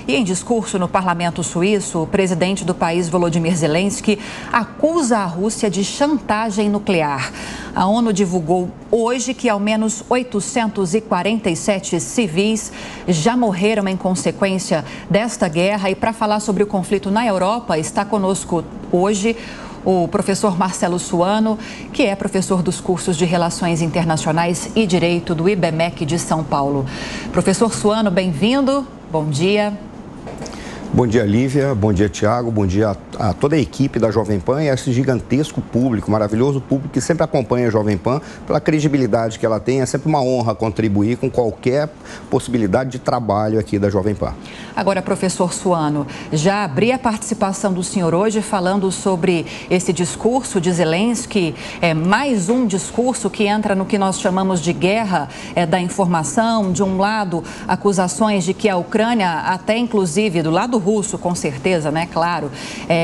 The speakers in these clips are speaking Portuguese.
E em discurso no parlamento suíço, o presidente do país, Volodymyr Zelensky, acusa a Rússia de chantagem nuclear. A ONU divulgou hoje que ao menos 847 civis já morreram em consequência desta guerra. E para falar sobre o conflito na Europa, está conosco hoje o professor Marcelo Suano, que é professor dos cursos de Relações Internacionais e Direito do IBMEC de São Paulo. Professor Suano, bem-vindo. Bom dia. Bom dia, Lívia. Bom dia, Tiago. Bom dia a toda a equipe da Jovem Pan e a esse gigantesco público, maravilhoso público que sempre acompanha a Jovem Pan pela credibilidade que ela tem. É sempre uma honra contribuir com qualquer possibilidade de trabalho aqui da Jovem Pan. Agora, professor Suano, já abri a participação do senhor hoje falando sobre esse discurso de Zelensky, mais um discurso que entra no que nós chamamos de guerra da informação. De um lado, acusações de que a Ucrânia, até inclusive do lado russo, com certeza, né? Claro,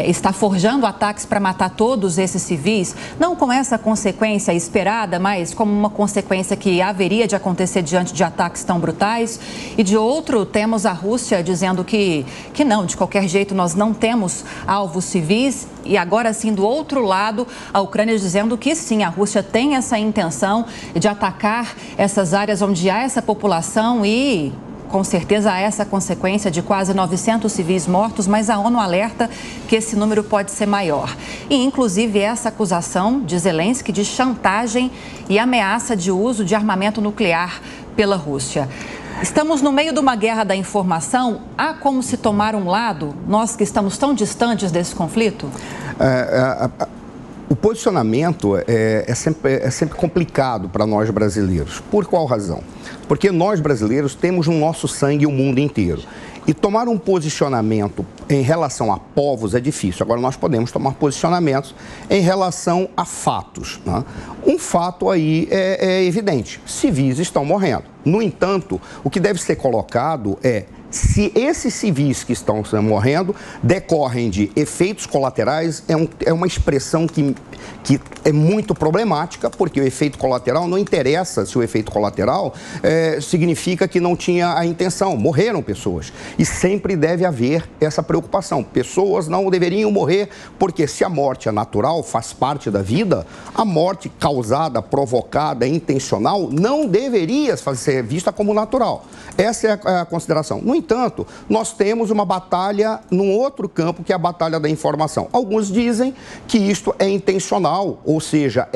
está forjando ataques para matar todos esses civis, não com essa consequência esperada, mas como uma consequência que haveria de acontecer diante de ataques tão brutais. E de outro, temos a Rússia dizendo que não, de qualquer jeito nós não temos alvos civis. E agora sim, do outro lado, a Ucrânia dizendo que sim, a Rússia tem essa intenção de atacar essas áreas onde há essa população e com certeza há essa consequência de quase 900 civis mortos, mas a ONU alerta que esse número pode ser maior. E, inclusive, essa acusação de Zelensky de chantagem e ameaça de uso de armamento nuclear pela Rússia. Estamos no meio de uma guerra da informação. Há como se tomar um lado, nós que estamos tão distantes desse conflito? O posicionamento é sempre complicado para nós brasileiros. Por qual razão? Porque nós brasileiros temos no nosso sangue o mundo inteiro. E tomar um posicionamento em relação a povos é difícil. Agora, nós podemos tomar posicionamentos em relação a fatos, né? Um fato aí é evidente: civis estão morrendo. No entanto, o que deve ser colocado é se esses civis que estão morrendo decorrem de efeitos colaterais. É uma expressão que é muito problemática, porque o efeito colateral não interessa se o efeito colateral significa que não tinha a intenção. Morreram pessoas e sempre deve haver essa preocupação. Pessoas não deveriam morrer, porque se a morte é natural, faz parte da vida, a morte causada, provocada, intencional, não deveria ser vista como natural. Essa é a consideração. No entanto, nós temos uma batalha num outro campo, que é a batalha da informação. Alguns dizem que isto é intencional, ou seja,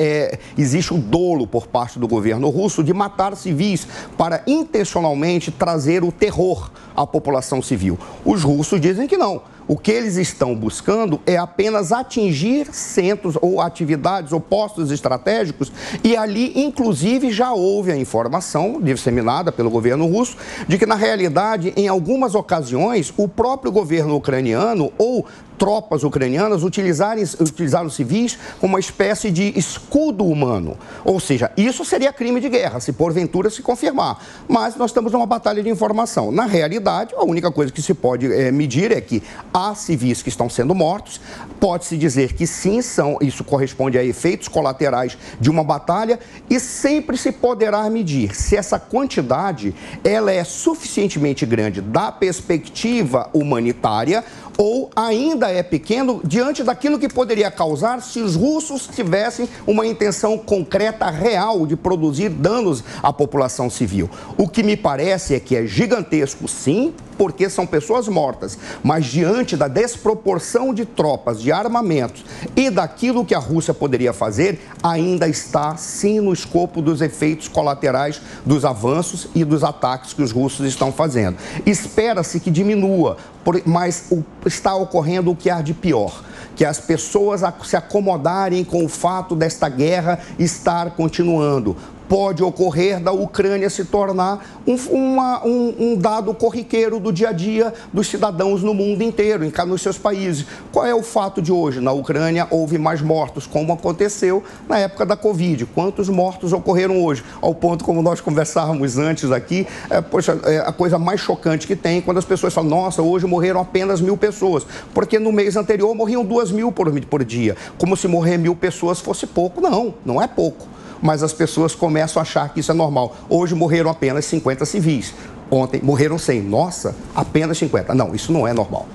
existe o dolo por parte do governo russo de matar civis para intencionalmente trazer o terror à população civil. Os russos dizem que não. O que eles estão buscando é apenas atingir centros ou atividades ou postos estratégicos, e ali, inclusive, já houve a informação disseminada pelo governo russo de que, na realidade, em algumas ocasiões, o próprio governo ucraniano ou tropas ucranianas utilizaram civis como uma espécie de escudo humano. Ou seja, isso seria crime de guerra, se porventura se confirmar. Mas nós estamos numa batalha de informação. Na realidade, a única coisa que se pode medir é que há civis que estão sendo mortos. Pode-se dizer que sim, isso corresponde a efeitos colaterais de uma batalha, e sempre se poderá medir se essa quantidade ela é suficientemente grande da perspectiva humanitária ou ainda é pequeno diante daquilo que poderia causar se os russos tivessem uma intenção concreta, real, de produzir danos à população civil. O que me parece é que é gigantesco, sim, porque são pessoas mortas, mas diante da desproporção de tropas, de armamentos e daquilo que a Rússia poderia fazer, ainda está, sim, no escopo dos efeitos colaterais dos avanços e dos ataques que os russos estão fazendo. Espera-se que diminua, mas está ocorrendo o que há de pior, que as pessoas se acomodarem com o fato desta guerra estar continuando. Pode ocorrer da Ucrânia se tornar um dado corriqueiro do dia a dia dos cidadãos no mundo inteiro, nos seus países. Qual é o fato de hoje? Na Ucrânia houve mais mortos, como aconteceu na época da Covid. Quantos mortos ocorreram hoje? Ao ponto, como nós conversávamos antes aqui, a coisa mais chocante que tem quando as pessoas falam: nossa, hoje morreram apenas 1.000 pessoas, porque no mês anterior morriam 2.000 por dia, como se morrer 1.000 pessoas fosse pouco. Não, não é pouco. Mas as pessoas começam a achar que isso é normal. Hoje morreram apenas 50 civis. ontem morreram 100. Nossa, apenas 50. Não, isso não é normal.